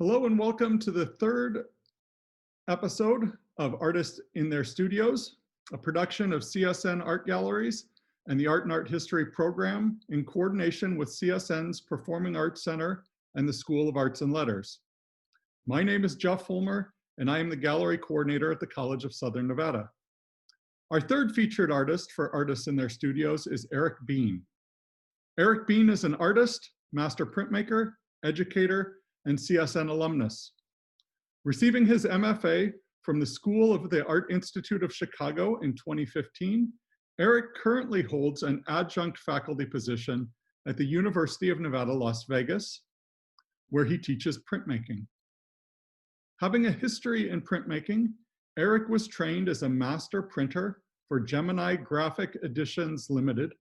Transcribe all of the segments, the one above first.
Hello and welcome to the third episode of Artists in Their Studios, a production of CSN Art Galleries and the Art and Art History program in coordination with CSN's Performing Arts Center and the School of Arts and Letters. My name is Jeff Fulmer, and I am the gallery coordinator at the College of Southern Nevada. Our third featured artist for Artists in Their Studios is Eric Bean. Eric Bean is an artist, master printmaker, educator, and CSN alumnus. Receiving his MFA from the School of the Art Institute of Chicago in 2015, Eric currently holds an adjunct faculty position at the University of Nevada, Las Vegas, where he teaches printmaking. Having a history in printmaking, Eric was trained as a master printer for Gemini Graphic Editions Limited,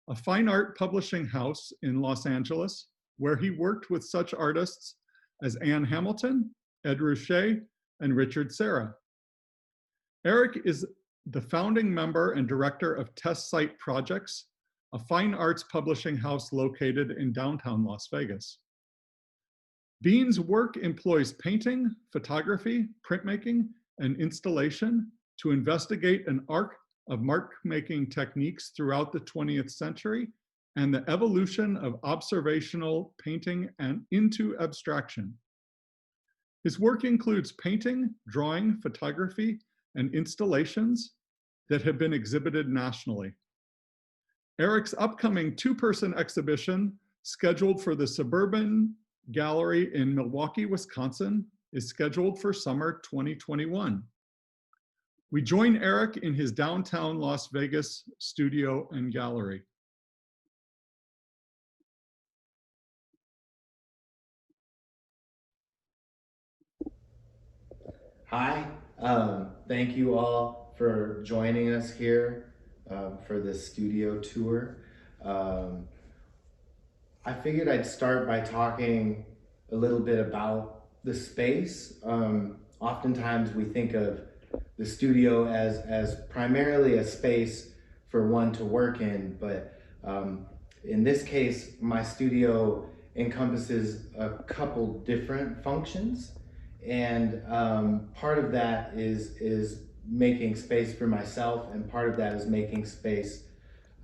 a fine art publishing house in Los Angeles, where he worked with such artists as Anne Hamilton, Ed Ruscha, and Richard Serra. Eric is the founding member and director of Test Site Projects, a fine arts publishing house located in downtown Las Vegas. Bean's work employs painting, photography, printmaking, and installation to investigate an arc of mark-making techniques throughout the 20th century and the evolution of observational painting and into abstraction. His work includes painting, drawing, photography, and installations that have been exhibited nationally. Eric's upcoming two-person exhibition, scheduled for the Suburban Gallery in Milwaukee, Wisconsin, is scheduled for summer 2021. We join Eric in his downtown Las Vegas studio and gallery. Hi, thank you all for joining us here for this studio tour. I figured I'd start by talking a little bit about the space. Oftentimes we think of the studio as primarily a space for one to work in, but in this case, my studio encompasses a couple different functions. And part of that is making space for myself, and part of that is making space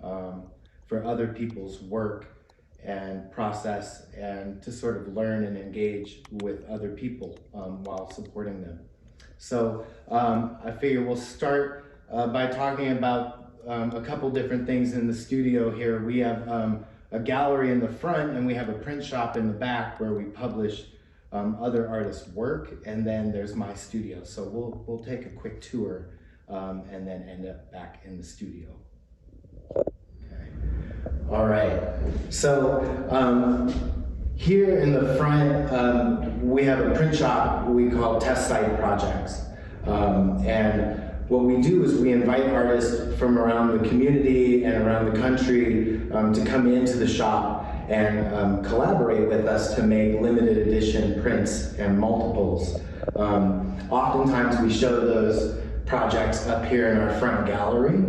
for other people's work and process, and to sort of learn and engage with other people while supporting them. So I figure we'll start by talking about a couple different things in the studio here. We have a gallery in the front, and we have a print shop in the back where we publish other artists' work, and then there's my studio. So we'll take a quick tour and then end up back in the studio. Okay. All right. So here in the front, we have a print shop we call Test Site Projects, and what we do is we invite artists from around the community and around the country to come into the shop and collaborate with us to make limited edition prints and multiples. Oftentimes we show those projects up here in our front gallery.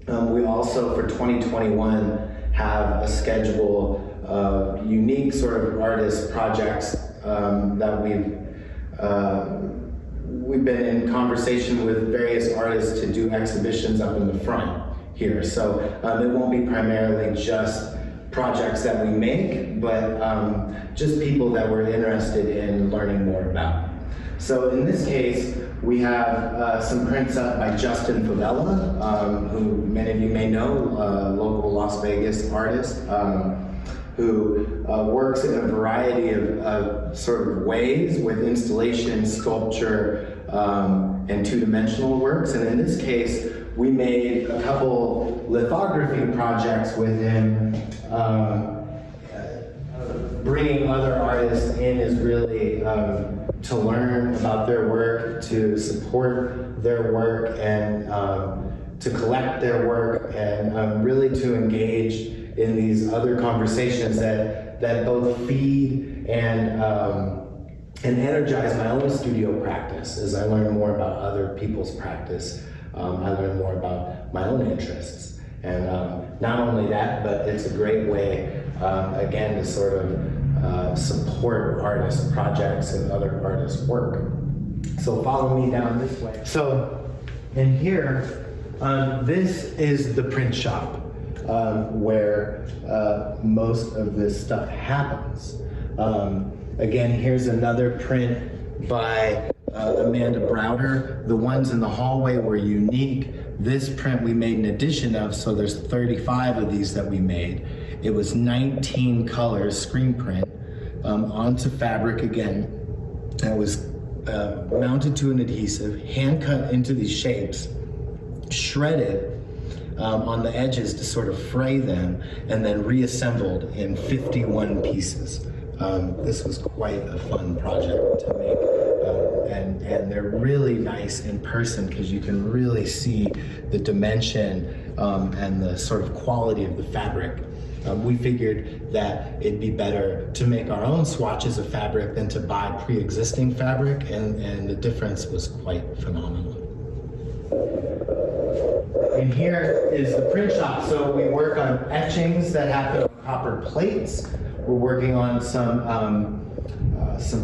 We also, for 2021, have a schedule of unique sort of artist projects that we've been in conversation with various artists to do exhibitions up in the front here. So it won't be primarily just projects that we make, but just people that we're interested in learning more about. So in this case, we have some prints up by Justin Favela, who many of you may know, local Las Vegas artist, who works in a variety of sort of ways with installation, sculpture, and two-dimensional works. And in this case, we made a couple lithography projects with him. Bringing other artists in is really to learn about their work, to support their work, and to collect their work, and really to engage in these other conversations that both feed and energize my own studio practice. As I learn more about other people's practice, I learn more about my own interests. And not only that, but it's a great way, again, to sort of support artist projects and other artists' work. So follow me down this way. So in here, this is the print shop where most of this stuff happens. Again, here's another print by Amanda Browder. The ones in the hallway were unique. This print we made an edition of, so there's 35 of these that we made. It was 19 colors screen print onto fabric again. That was mounted to an adhesive, hand cut into these shapes, shredded on the edges to sort of fray them, and then reassembled in 51 pieces. This was quite a fun project to make. And they're really nice in person because you can really see the dimension and the sort of quality of the fabric. We figured that it'd be better to make our own swatches of fabric than to buy pre-existing fabric, and the difference was quite phenomenal. And here is the print shop. So we work on etchings that happen on copper plates. We're working on some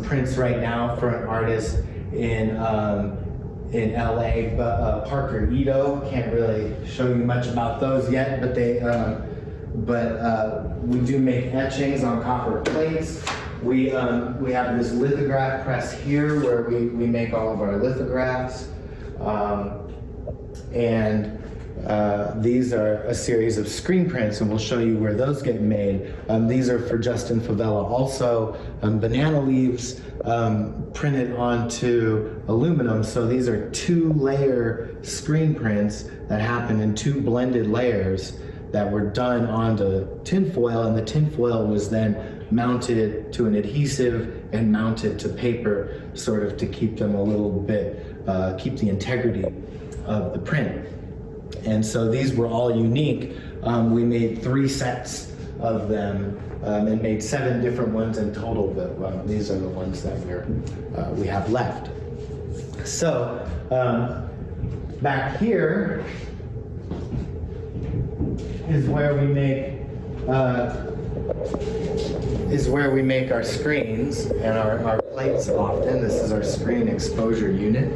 prints right now for an artist in LA, but Parker Ito. Can't really show you much about those yet, but we do make etchings on copper plates. We have this lithograph press here where we make all of our lithographs, these are a series of screen prints, and we'll show you where those get made. These are for Justin Favela also. Banana leaves printed onto aluminum. So these are 2-layer screen prints that happen in 2 blended layers that were done onto tinfoil, and the tinfoil was then mounted to an adhesive and mounted to paper, sort of to keep them a little bit, keep the integrity of the print. And so these were all unique. We made 3 sets of them and made 7 different ones in total, but these are the ones that we have left. So back here is where we make our screens and our plates often. This is our screen exposure unit.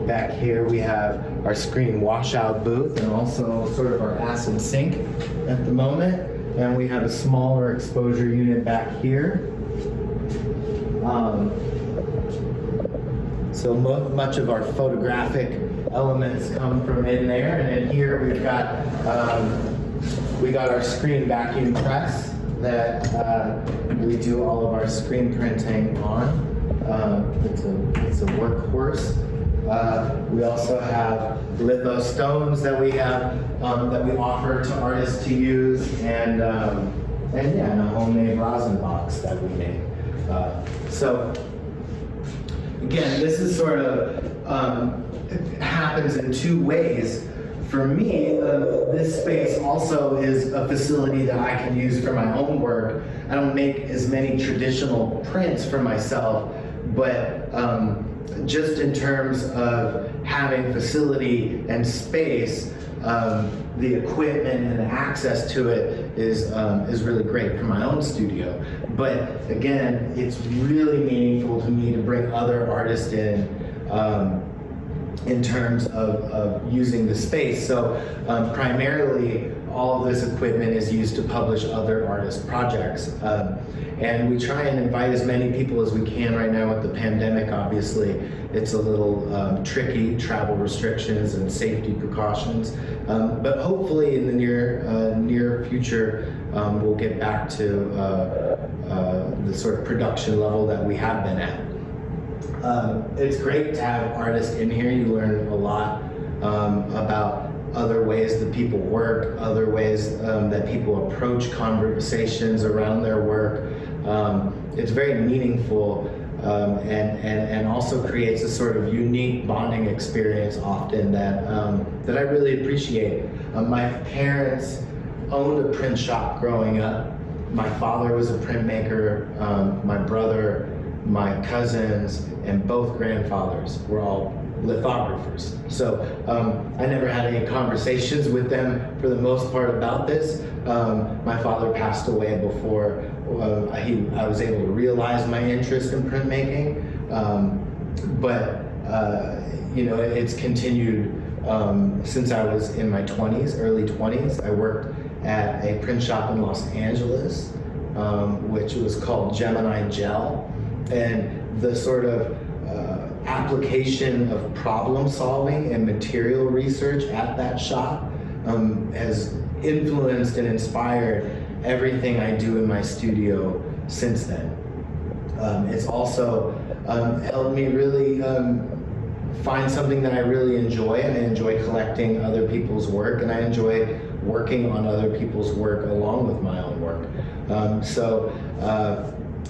Back here we have our screen washout booth and also sort of our acid sink at the moment. And we have a smaller exposure unit back here. So much of our photographic elements come from in there. And then here we've got our screen vacuum press that we do all of our screen printing on. It's a workhorse. We also have litho stones that we have that we offer to artists to use, and a homemade rosin box that we make. So again, this is sort of it happens in 2 ways. For me, this space also is a facility that I can use for my own work. I don't make as many traditional prints for myself, but just in terms of having facility and space, the equipment and the access to it is really great for my own studio. But again, it's really meaningful to me to bring other artists in terms of using the space. So primarily, all of this equipment is used to publish other artist projects. And we try and invite as many people as we can right now with the pandemic. Obviously, it's a little tricky, travel restrictions and safety precautions. But hopefully in the near future, we'll get back to the sort of production level that we have been at. It's great to have artists in here. You learn a lot about other ways that people work, other ways that people approach conversations around their work. It's very meaningful and also creates a sort of unique bonding experience often that I really appreciate. My parents owned a print shop growing up. My father was a printmaker. My brother, my cousins, and both grandfathers were all lithographers. So I never had any conversations with them for the most part about this. My father passed away before I was able to realize my interest in printmaking, but it's continued since I was in my 20s, early 20s. I worked at a print shop in Los Angeles, which was called Gemini Gel, and the sort of application of problem solving and material research at that shop has influenced and inspired everything I do in my studio since then. It's also helped me really find something that I really enjoy. I enjoy collecting other people's work, and I enjoy working on other people's work along with my own work. So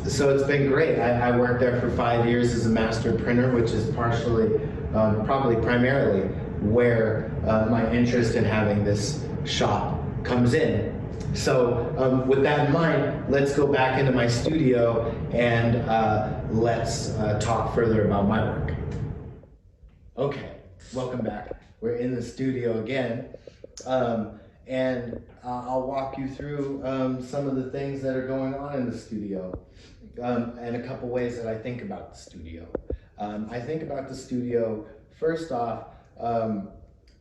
it's been great. I worked there for 5 years as a master printer, which is partially, probably primarily, where my interest in having this shop comes in. So with that in mind, let's go back into my studio and let's talk further about my work. Okay, welcome back. We're in the studio again. And I'll walk you through some of the things that are going on in the studio and a couple ways that I think about the studio. I think about the studio, first off,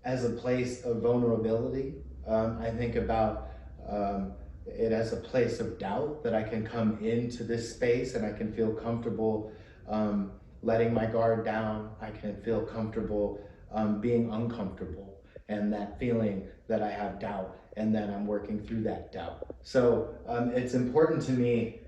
as a place of vulnerability. I think about it as a place of doubt, that I can come into this space and I can feel comfortable letting my guard down. I can feel comfortable being uncomfortable, and that feeling that I have doubt and that I'm working through that doubt. So it's important to me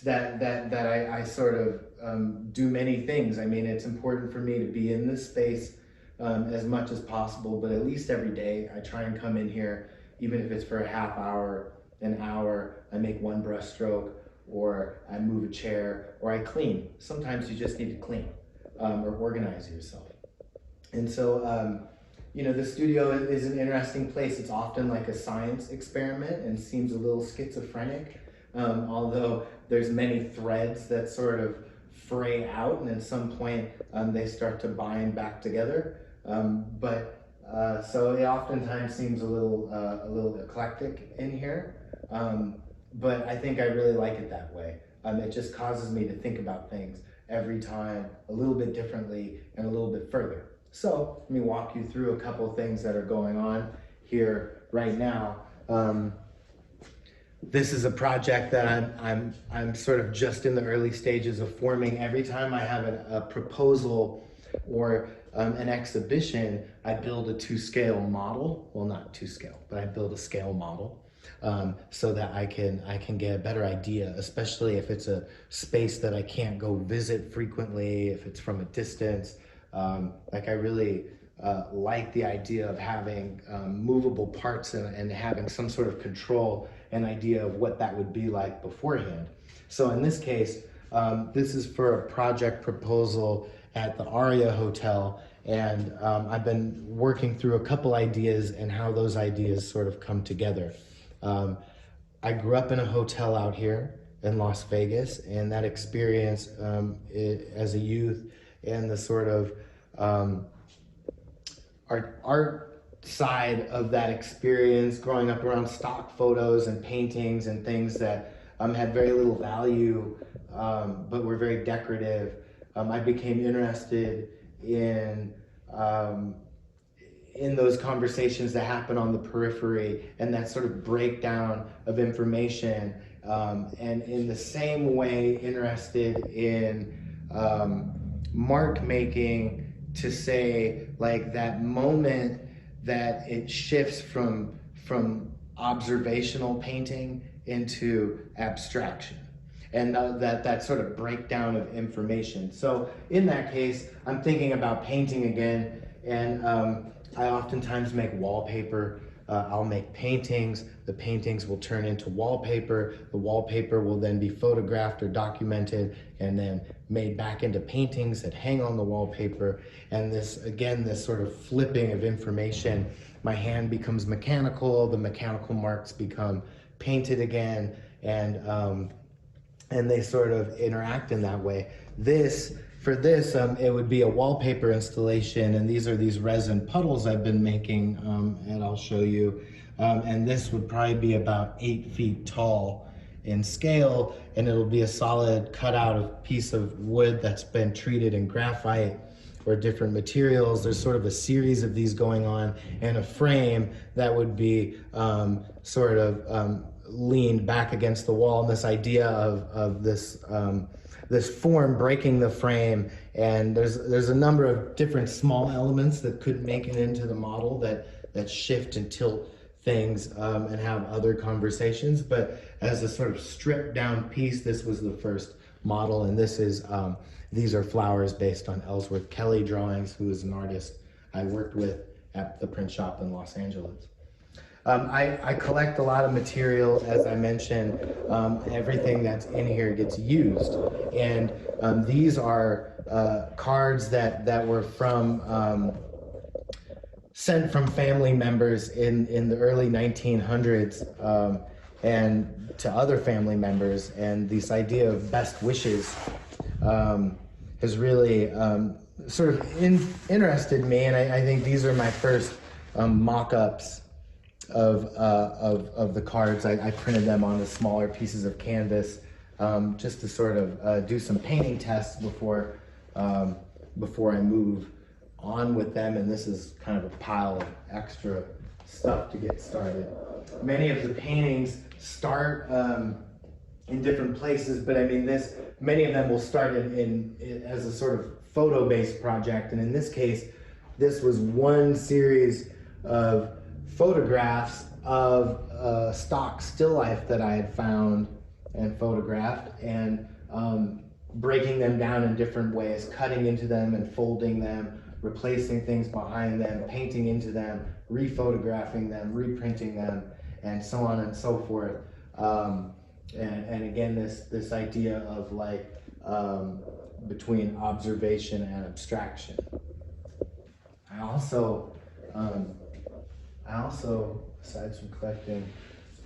that I sort of do many things. I mean, it's important for me to be in this space as much as possible, but at least every day I try and come in here, even if it's for a half hour, an hour, I make one brush stroke, or I move a chair, or I clean. Sometimes you just need to clean or organize yourself. And so, the studio is an interesting place. It's often like a science experiment and seems a little schizophrenic, although there's many threads that sort of fray out, and at some point they start to bind back together. So it oftentimes seems a little eclectic in here, but I think I really like it that way. It just causes me to think about things every time a little bit differently and a little bit further. So let me walk you through a couple of things that are going on here right now. This is a project that I'm sort of just in the early stages of forming. Every time I have a proposal or an exhibition, I build a 2-scale model. Well, not 2-scale, but I build a scale model so that I can get a better idea, especially if it's a space that I can't go visit frequently, if it's from a distance. Like I really like the idea of having movable parts and having some sort of control and idea of what that would be like beforehand. So in this case, this is for a project proposal at the Aria Hotel, and I've been working through a couple ideas and how those ideas sort of come together. I grew up in a hotel out here in Las Vegas, and that experience as a youth and the sort of art side of that experience, growing up around stock photos and paintings and things that had very little value but were very decorative. I became interested in those conversations that happen on the periphery and that sort of breakdown of information, and in the same way interested in mark making, to say like that moment that it shifts from observational painting into abstraction, and that sort of breakdown of information. So in that case, I'm thinking about painting again, and I oftentimes make wallpaper. I'll make paintings. The paintings will turn into wallpaper. The wallpaper will then be photographed or documented and then made back into paintings that hang on the wallpaper. And this, again, this sort of flipping of information. My hand becomes mechanical, the mechanical marks become painted again, and they sort of interact in that way. This for this, it would be a wallpaper installation, and these resin puddles I've been making, and I'll show you. And this would probably be about 8 feet tall in scale, and it'll be a solid cutout of piece of wood that's been treated in graphite or different materials. There's sort of a series of these going on, and a frame that would be sort of leaned back against the wall, and this idea of this this form breaking the frame. And there's a number of different small elements that could make it into the model that shift and tilt things and have other conversations. But as a sort of stripped down piece, this was the first model, and this is these are flowers based on Ellsworth Kelly drawings, who is an artist I worked with at the print shop in Los Angeles. I collect a lot of material, as I mentioned. Everything that's in here gets used, and these are cards that were from sent from family members in the early 1900s, and to other family members. And this idea of best wishes has really sort of interested me, and I think these are my first mock-ups of the cards. I printed them on the smaller pieces of canvas just to sort of do some painting tests before I move on with them. And this is kind of a pile of extra stuff to get started. Many of the paintings start in different places, but I mean, many of them will start in as a sort of photo-based project. And in this case, this was one series of photographs of stock still life that I had found and photographed, and breaking them down in different ways, cutting into them and folding them, replacing things behind them, painting into them, rephotographing them, reprinting them, and so on and so forth. And again, this idea of like between observation and abstraction. I also, besides from collecting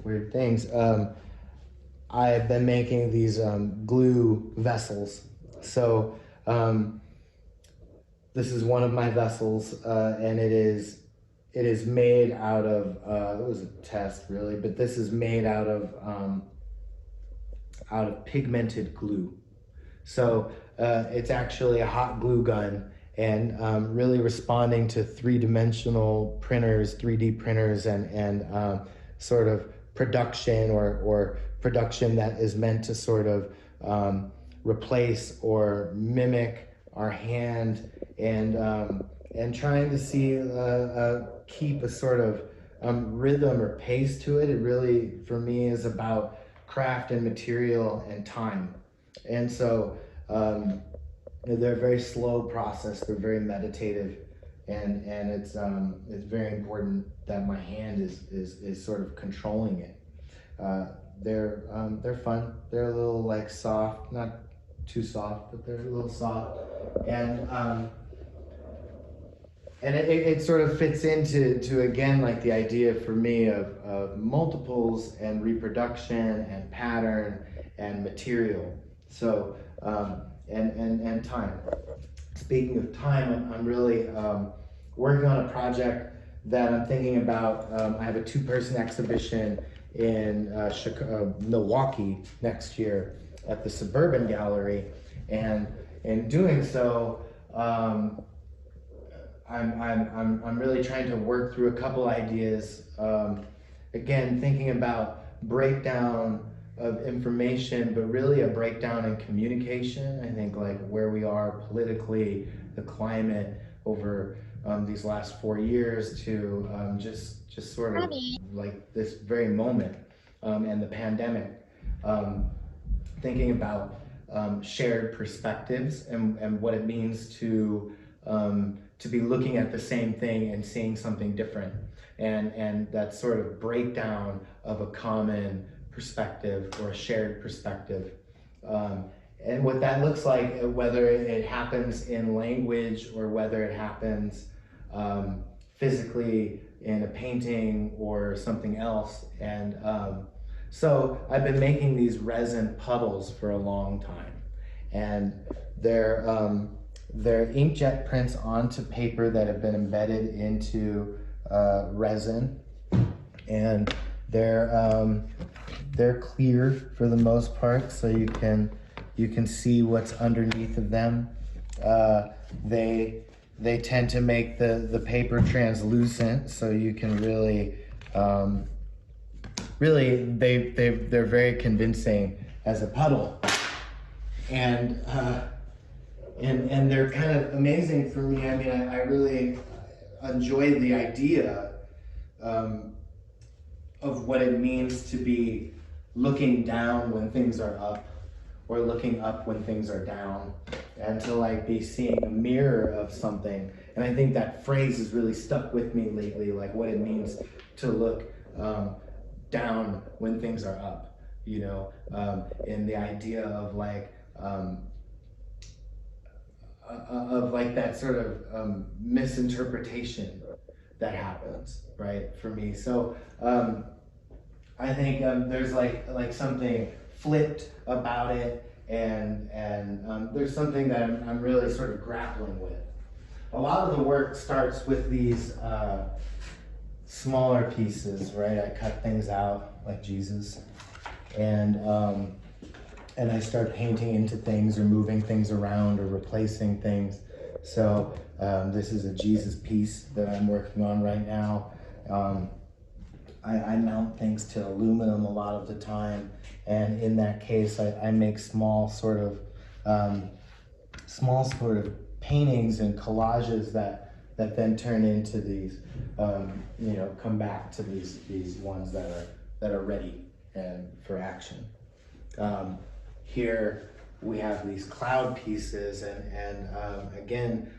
weird things, I have been making these glue vessels. So this is one of my vessels, and it is made out of, it was a test really, but this is made out of pigmented glue. So it's actually a hot glue gun, and really responding to three-dimensional printers, 3D printers, and sort of production or production that is meant to sort of replace or mimic our hand, and trying to see keep a sort of rhythm or pace to it. It really, for me, is about craft and material and time. And so they're a very slow process. They're very meditative, and it's very important that my hand is sort of controlling it. They're fun. They're a little like soft, not too soft, but they're a little soft, and it sort of fits into again like the idea for me of multiples and reproduction and pattern and material. So and time. Speaking of time, I'm really working on a project that I'm thinking about. I have a 2-person exhibition in Milwaukee next year at the Suburban Gallery, and in doing so, I'm really trying to work through a couple ideas. Again, thinking about breakdown of information, but really a breakdown in communication. I think like where we are politically, the climate over these last 4 years to just sort of like this very moment, and the pandemic. Thinking about shared perspectives and what it means to be looking at the same thing and seeing something different, and that sort of breakdown of a common perspective or a shared perspective, and what that looks like, whether it happens in language or whether it happens physically in a painting or something else. And so I've been making these resin puddles for a long time, and they're inkjet prints onto paper that have been embedded into resin, and they're clear for the most part, so you can see what's underneath of them. They tend to make the paper translucent, so you can really they're very convincing as a puddle, and they're kind of amazing for me. I mean, I really enjoy the idea of what it means to be looking down when things are up, or looking up when things are down, and to like be seeing a mirror of something. And I think that phrase has really stuck with me lately, like what it means to look down when things are up, you know, and the idea of like that sort of misinterpretation that happens, right, for me. So I think there's like something flipped about it, and there's something that I'm really sort of grappling with. A lot of the work starts with these smaller pieces, right? I cut things out like Jesus, and I start painting into things, or moving things around, or replacing things. So this is a Jesus piece that I'm working on right now. I mount things to aluminum a lot of the time, and in that case, I make small sort of paintings and collages that then turn into these, you know, come back to these ones that are ready and for action. Here we have these cloud pieces, and again,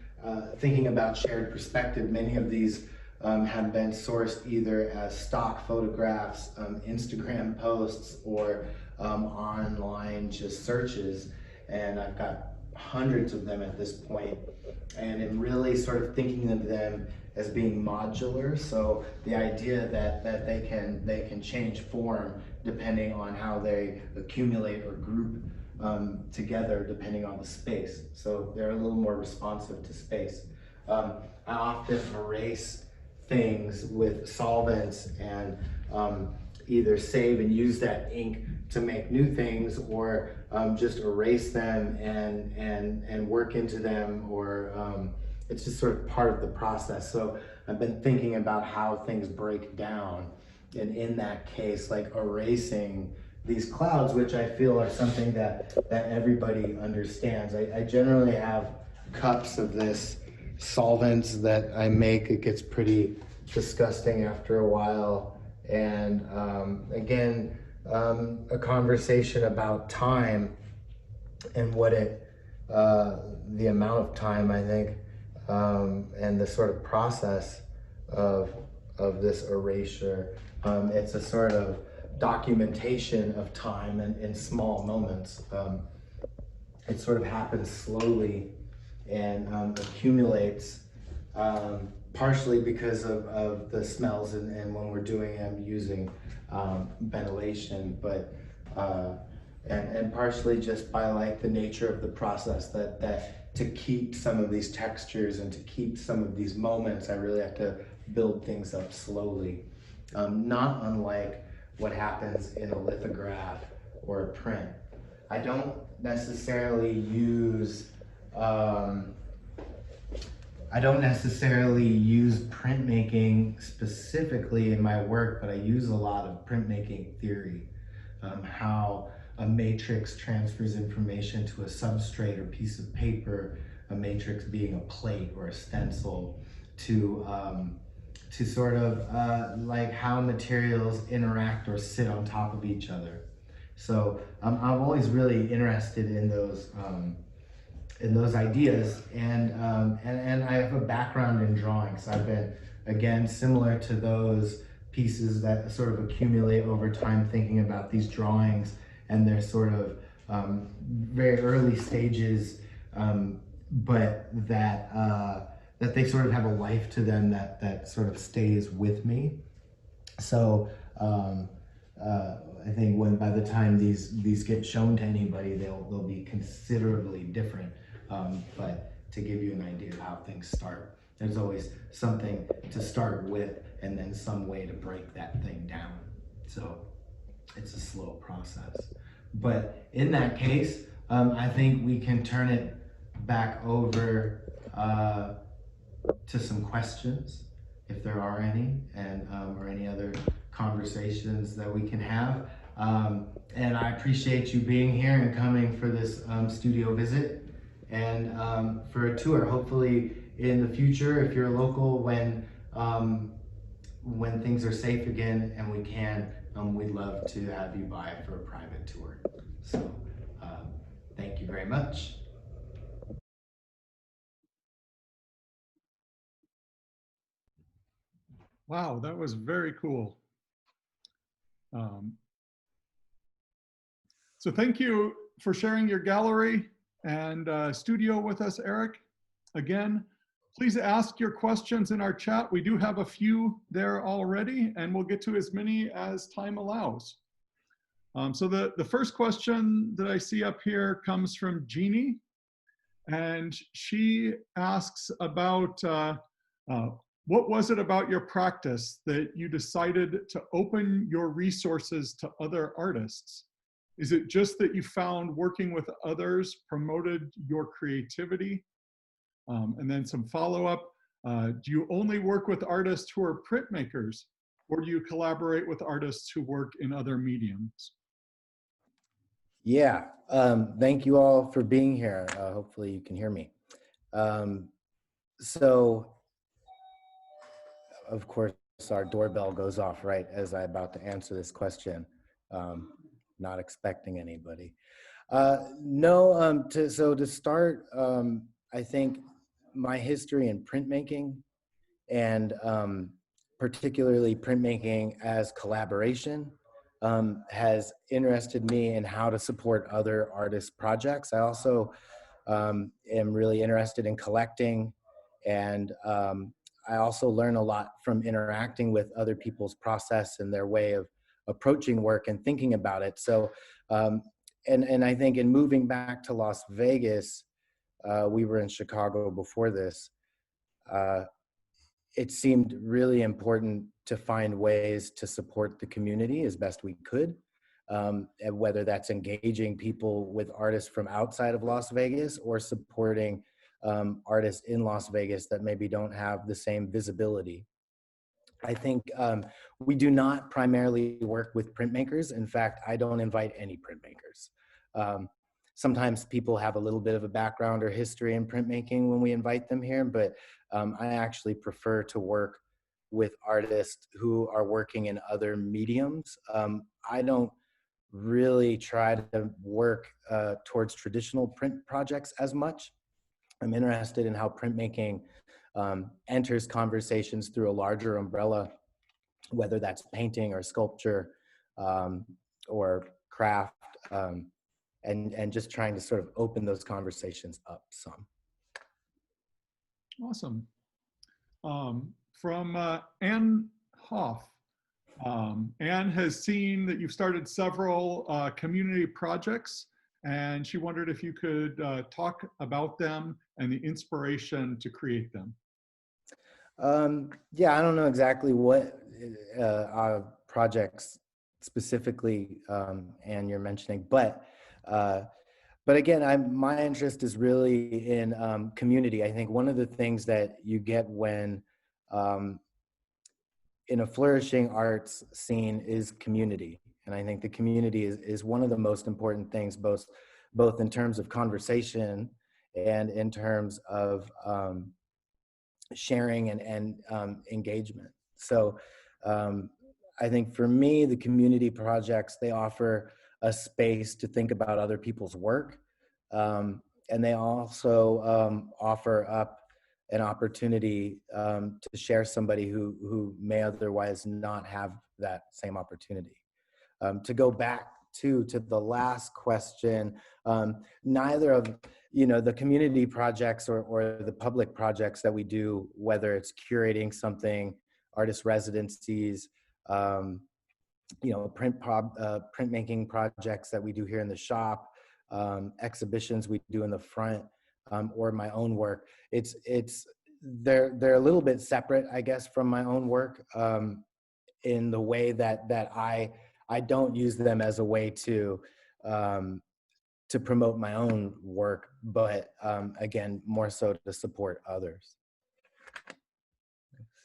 thinking about shared perspective, many of these have been sourced either as stock photographs, Instagram posts, or online just searches, and I've got hundreds of them at this point, and I'm really sort of thinking of them as being modular. So the idea that they can change form depending on how they accumulate or group together depending on the space. So they're a little more responsive to space. I often erase things with solvents, and either save and use that ink to make new things, or just erase them and work into them, or it's just sort of part of the process. So I've been thinking about how things break down, and in that case, like erasing these clouds, which I feel are something that everybody understands. I generally have cups of this solvents that I make. It gets pretty disgusting after a while, and again, a conversation about time and what the amount of time, I think, and the sort of process of this erasure. It's a sort of documentation of time in small moments. It sort of happens slowly and accumulates, partially because of the smells, and when we're doing them using ventilation, but and partially just by like the nature of the process, that to keep some of these textures and to keep some of these moments, I really have to build things up slowly. Not unlike what happens in a lithograph or a print. I don't necessarily use printmaking specifically in my work, but I use a lot of printmaking theory. How a matrix transfers information to a substrate or piece of paper, a matrix being a plate or a stencil, to sort of like how materials interact or sit on top of each other. So I'm always really interested in those ideas, and I have a background in drawing, so I've been, again, similar to those pieces that sort of accumulate over time, thinking about these drawings and their sort of very early stages, but that they sort of have a life to them that sort of stays with me. So I think by the time these get shown to anybody, they'll be considerably different. But to give you an idea of how things start, there's always something to start with, and then some way to break that thing down. So it's a slow process. But in that case, I think we can turn it back over to some questions, if there are any, and or any other conversations that we can have. And I appreciate you being here and coming for this studio visit and for a tour. Hopefully, in the future, if you're local, when things are safe again and we can, we'd love to have you by for a private tour. So, thank you very much. Wow, that was very cool. Um, so thank you for sharing your gallery and studio with us, Eric. Again, please ask your questions in our chat. We do have a few there already, and we'll get to as many as time allows. So the first question that I see up here comes from Jeannie, and she asks about what was it about your practice that you decided to open your resources to other artists? Is it just that you found working with others promoted your creativity? And then some follow-up, do you only work with artists who are printmakers, or do you collaborate with artists who work in other mediums? Yeah, thank you all for being here. Hopefully you can hear me. So, of course, our doorbell goes off right as I'm about to answer this question. Not expecting anybody. No, to start, I think my history in printmaking and particularly printmaking as collaboration has interested me in how to support other artists' projects. I also am really interested in collecting, and I also learn a lot from interacting with other people's process and their way of approaching work and thinking about it. So, and I think in moving back to Las Vegas, we were in Chicago before this, it seemed really important to find ways to support the community as best we could, and whether that's engaging people with artists from outside of Las Vegas or supporting artists in Las Vegas that maybe don't have the same visibility. I think we do not primarily work with printmakers. In fact, I don't invite any printmakers. Sometimes people have a little bit of a background or history in printmaking when we invite them here, but I actually prefer to work with artists who are working in other mediums. I don't really try to work towards traditional print projects as much. I'm interested in how printmaking enters conversations through a larger umbrella, whether that's painting or sculpture or craft, and just trying to sort of open those conversations up some. Awesome. From Anne Hoff. Anne has seen that you've started several community projects, and she wondered if you could talk about them and the inspiration to create them. Yeah, I don't know exactly what projects specifically, Anne, you're mentioning, but again, my interest is really in community. I think one of the things that you get when in a flourishing arts scene is community. And I think the community is one of the most important things, both in terms of conversation and in terms of sharing and engagement. So I think for me, the community projects, they offer a space to think about other people's work. And they also offer up an opportunity to share somebody who may otherwise not have that same opportunity. To go back to the last question, neither of the community projects or the public projects that we do, whether it's curating something, artist residencies, printmaking projects that we do here in the shop, exhibitions we do in the front, or my own work. They're a little bit separate, I guess, from my own work, in the way that I don't use them as a way to promote my own work, but again, more so to support others.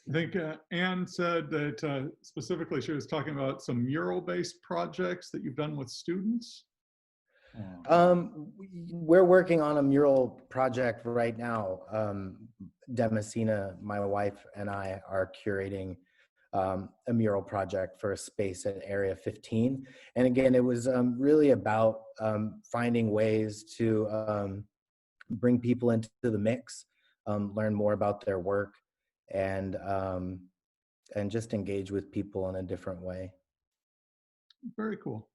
I think Anne said that specifically she was talking about some mural-based projects that you've done with students. We're working on a mural project right now. Demasina, my wife, and I are curating a mural project for a space at Area 15. And again, it was really about finding ways to bring people into the mix, learn more about their work, and just engage with people in a different way. Very cool.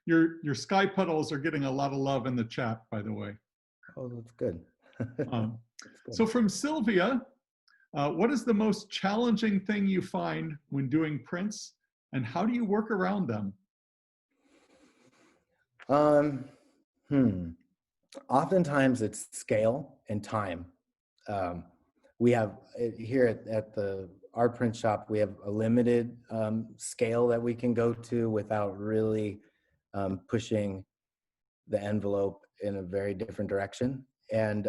Your sky puddles are getting a lot of love in the chat, by the way. Oh, that's good. That's good. So from Sylvia, what is the most challenging thing you find when doing prints, and how do you work around them? Oftentimes it's scale and time. We have here at the art print shop, we have a limited scale that we can go to without really pushing the envelope in a very different direction. And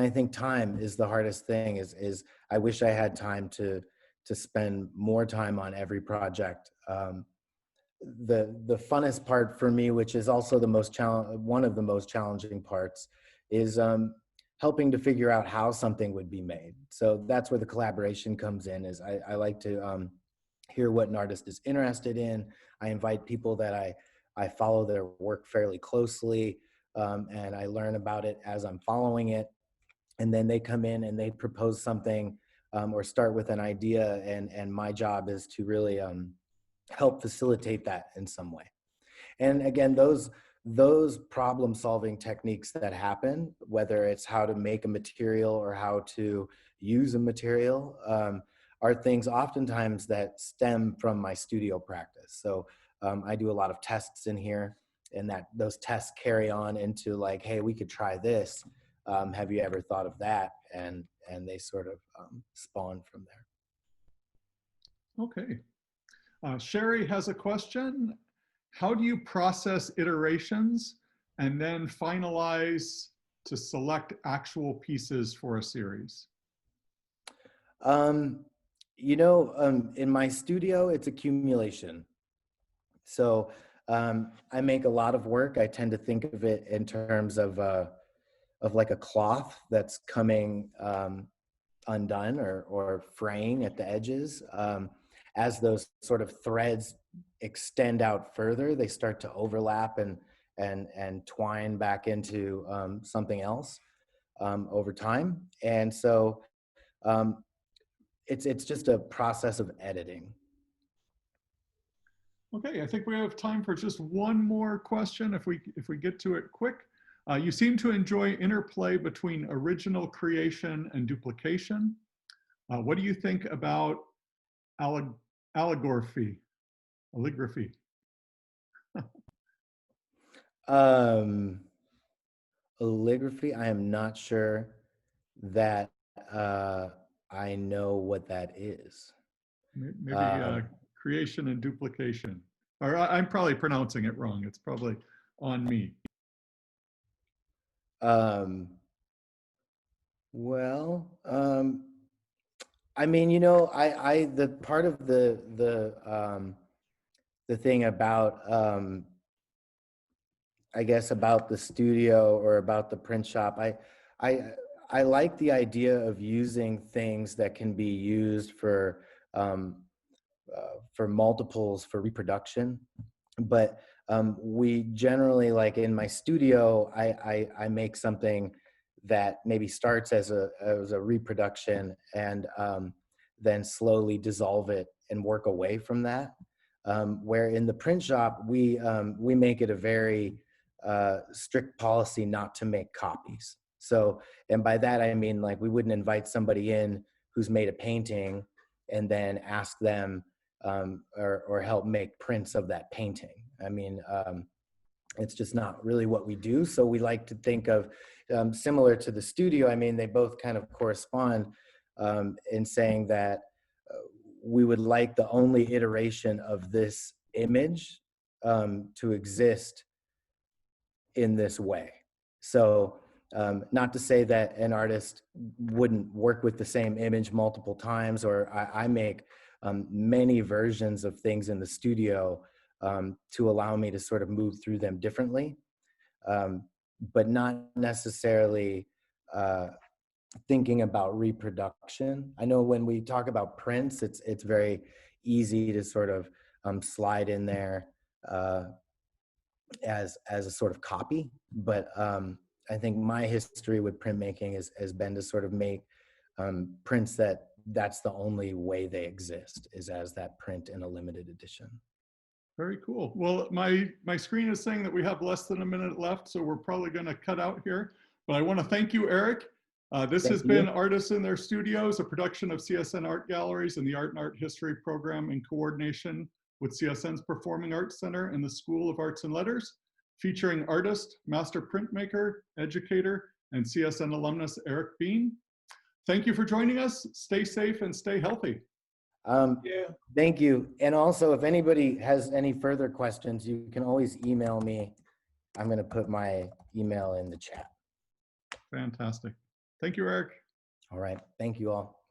I think time is the hardest thing. Is I wish I had time to spend more time on every project. The funnest part for me, which is also one of the most challenging parts, is helping to figure out how something would be made. So that's where the collaboration comes in. Is I like to hear what an artist is interested in. I invite people that I follow their work fairly closely, and I learn about it as I'm following it. And then they come in and they propose something, or start with an idea, and my job is to really help facilitate that in some way. And again, those problem solving techniques that happen, whether it's how to make a material or how to use a material, are things oftentimes that stem from my studio practice. So I do a lot of tests in here, and those tests carry on into like, hey, we could try this. Have you ever thought of that? And they sort of spawn from there. Okay. Sherry has a question. How do you process iterations and then finalize to select actual pieces for a series? In my studio, it's accumulation. So I make a lot of work. I tend to think of it in terms of like a cloth that's coming undone or fraying at the edges. As those sort of threads extend out further, they start to overlap and twine back into something else over time. And so it's just a process of editing. Okay, I think we have time for just one more question if we get to it quick. You seem to enjoy interplay between original creation and duplication. What do you think about allegoraphy? Calligraphy, I am not sure that I know what that is. Maybe creation and duplication. Or I'm probably pronouncing it wrong. It's probably on me. I mean, the part of the thing about I guess about the studio or about the print shop, I like the idea of using things that can be used for multiples for reproduction, but we generally, like in my studio, I make something that maybe starts as a reproduction and then slowly dissolve it and work away from that. Where in the print shop, we make it a very strict policy not to make copies. So, and by that I mean, like, we wouldn't invite somebody in who's made a painting and then ask them or help make prints of that painting. I mean, it's just not really what we do. So we like to think of, similar to the studio, I mean, they both kind of correspond in saying that we would like the only iteration of this image to exist in this way. So not to say that an artist wouldn't work with the same image multiple times, or I make many versions of things in the studio to allow me to sort of move through them differently, but not necessarily thinking about reproduction. I know when we talk about prints, it's very easy to sort of slide in there as a sort of copy, but I think my history with printmaking has been to sort of make prints that's the only way they exist, is as that print in a limited edition. Very cool. Well, my screen is saying that we have less than a minute left, so we're probably going to cut out here. But I want to thank you, Eric. This has been Artists in Their Studios, a production of CSN Art Galleries and the Art and Art History program in coordination with CSN's Performing Arts Center and the School of Arts and Letters, featuring artist, master printmaker, educator, and CSN alumnus Eric Bean. Thank you for joining us. Stay safe and stay healthy. Thank you. And also, if anybody has any further questions, you can always email me. I'm going to put my email in the chat. Fantastic. Thank you, Eric. All right. Thank you all.